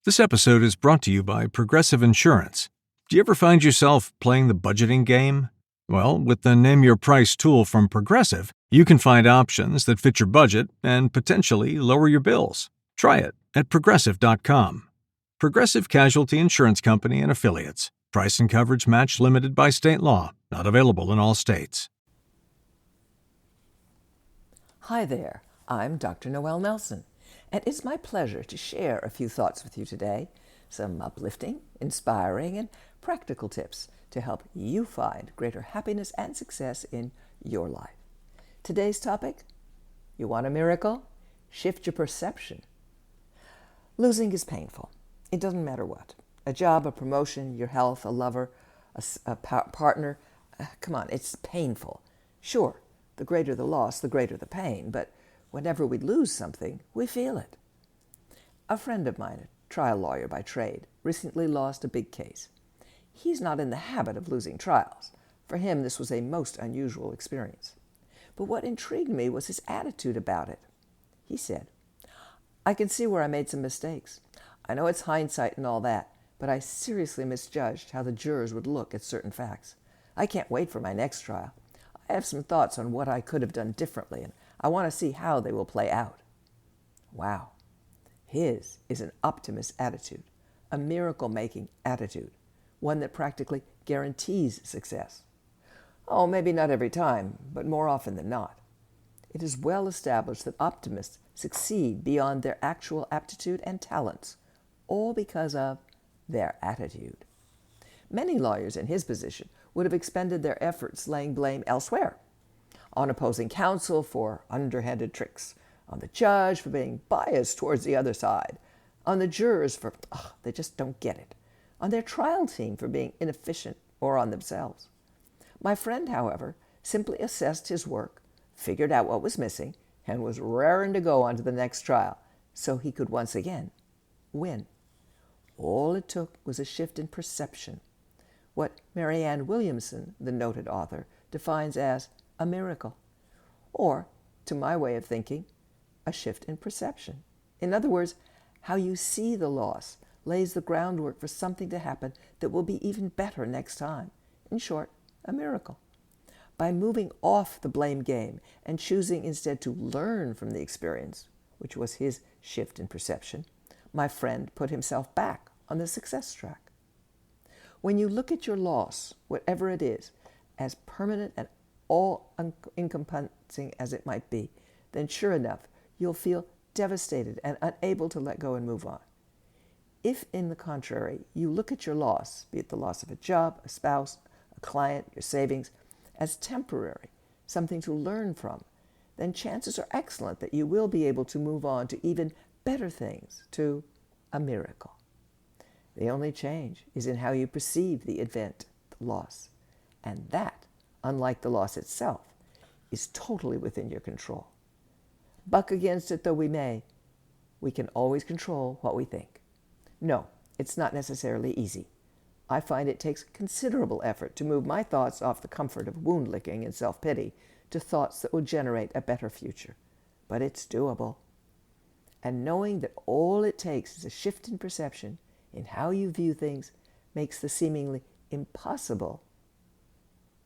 This episode is brought to you by Progressive Insurance. Do you ever find yourself playing the budgeting game? Well, with the Name Your Price tool from Progressive, you can find options that fit your budget and potentially lower your bills. Try it at Progressive.com. Progressive Casualty Insurance Company and Affiliates. Price and coverage match limited by state law. Not available in all states. Hi there, I'm Dr. Noelle Nelson, and it's my pleasure to share a few thoughts with you today, some uplifting, inspiring, and practical tips to help you find greater happiness and success in your life. Today's topic, you want a miracle? Shift your perception. Losing is painful. It doesn't matter what. A job, a promotion, your health, a lover, a partner. Come on, it's painful. Sure, the greater the loss, the greater the pain, but whenever we lose something, we feel it. A friend of mine, a trial lawyer by trade, recently lost a big case. He's not in the habit of losing trials. For him, this was a most unusual experience. But what intrigued me was his attitude about it. He said, "I can see where I made some mistakes. I know it's hindsight and all that, but I seriously misjudged how the jurors would look at certain facts. I can't wait for my next trial. I have some thoughts on what I could have done differently, and I want to see how they will play out." Wow. His is an optimist attitude, a miracle-making attitude, one that practically guarantees success. Oh, maybe not every time, but more often than not. It is well established that optimists succeed beyond their actual aptitude and talents, all because of their attitude. Many lawyers in his position would have expended their efforts laying blame elsewhere, on opposing counsel for underhanded tricks, on the judge for being biased towards the other side, on the jurors for, they just don't get it, on their trial team for being inefficient, or on themselves. My friend, however, simply assessed his work, figured out what was missing, and was raring to go on to the next trial, so he could once again win. All it took was a shift in perception, what Marianne Williamson, the noted author, defines as a miracle, or, to my way of thinking, a shift in perception. In other words, how you see the loss lays the groundwork for something to happen that will be even better next time. In short, a miracle. By moving off the blame game and choosing instead to learn from the experience, which was his shift in perception, my friend put himself back on the success track. When you look at your loss, whatever it is, as permanent and all-encompassing as it might be, then sure enough, you'll feel devastated and unable to let go and move on. If, in the contrary, you look at your loss, be it the loss of a job, a spouse, a client, your savings, as temporary, something to learn from, then chances are excellent that you will be able to move on to even better things, to a miracle. The only change is in how you perceive the event, the loss, and that, unlike the loss itself, is totally within your control. Buck against it though we may, we can always control what we think. No, it's not necessarily easy. I find it takes considerable effort to move my thoughts off the comfort of wound-licking and self-pity to thoughts that will generate a better future. But it's doable. And knowing that all it takes is a shift in perception, in how you view things, makes the seemingly impossible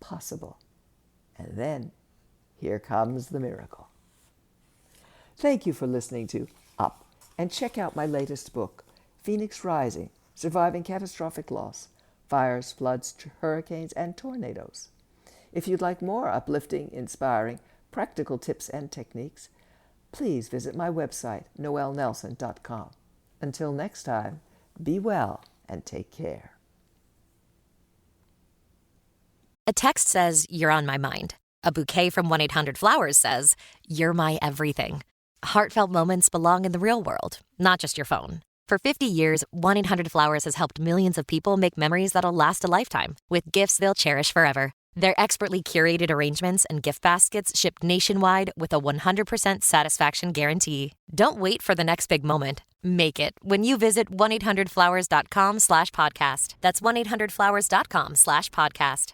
possible. And then, here comes the miracle. Thank you for listening to Up, and check out my latest book, Phoenix Rising, Surviving Catastrophic Loss, Fires, Floods, Hurricanes, and Tornadoes. If you'd like more uplifting, inspiring, practical tips and techniques, please visit my website, noellenelson.com. Until next time, be well and take care. A text says, "You're on my mind." A bouquet from 1-800-Flowers says, "You're my everything." Heartfelt moments belong in the real world, not just your phone. For 50 years, 1-800-Flowers has helped millions of people make memories that'll last a lifetime with gifts they'll cherish forever. Their expertly curated arrangements and gift baskets ship nationwide with a 100% satisfaction guarantee. Don't wait for the next big moment. Make it when you visit 1-800-Flowers.com/podcast. That's 1-800-Flowers.com/podcast.